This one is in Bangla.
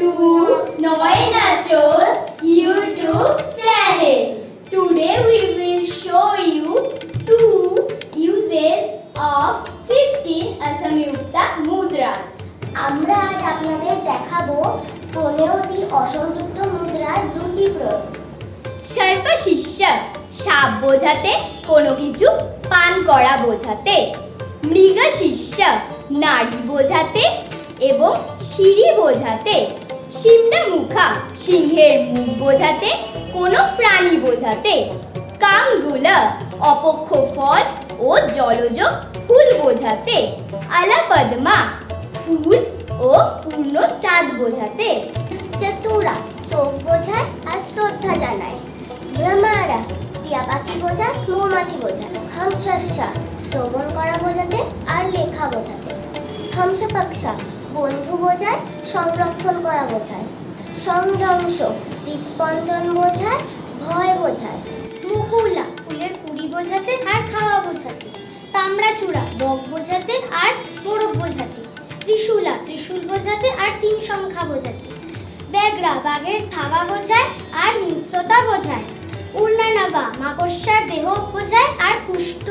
to Noy Naacho's YouTube channel. Today we will show you 2 uses of 15 Asamyukta Mudras. আমরা আজ আপনাদের দেখাবো 15টি অসংযুক্ত মুদ্রার দুটি প্রয়োগ। সর্প শীর্ষক সাপ বোঝাতে কোনো কিছু পান করা বোঝাতে। মৃগ শীর্ষক নারী বোঝাতে এবং সিঁড়ি বোঝাতে। সিংহ মুখা সিংহের মুখ বোঝাতে কোনো প্রাণী বোঝাতে। কাঙ্গুল অপক্ষ ফল ও জলজ ফুল বোঝাতে। আলাপদ্মা ফুল ও পূর্ণ চাঁদ বোঝাতে। চতুরা চোখ বোঝায় আর শ্রদ্ধা জানায়। ভ্রমারা টিয়া পাখি বোঝায়, মৌমাছি বোঝায়। হামশাসা শ্রবণ করা বোঝাতে আর লেখা বোঝাতে। হামশাপাকশা বন্ধু বোঝায়, সংরক্ষণ করা বোঝায়। সংযংশ হৃদস্পন্দন বোঝায়, ভয় বোঝায়। মুকুলা ফুলের কুড়ি বোঝাতে আর খাওয়া বোঝাতে। তামড়াচূড়া বক বোঝাতে আর মোরগ বোঝাতে। ত্রিশূলা ত্রিশূল বোঝাতে আর 3 সংখ্যা বোঝাতে। ব্যাঘ্রা বাঘের থাবা বোঝায় আর হিংস্রতা বোঝায়। উর্নানাবা মাকড়সার দেহ বোঝায় আর কুষ্ঠ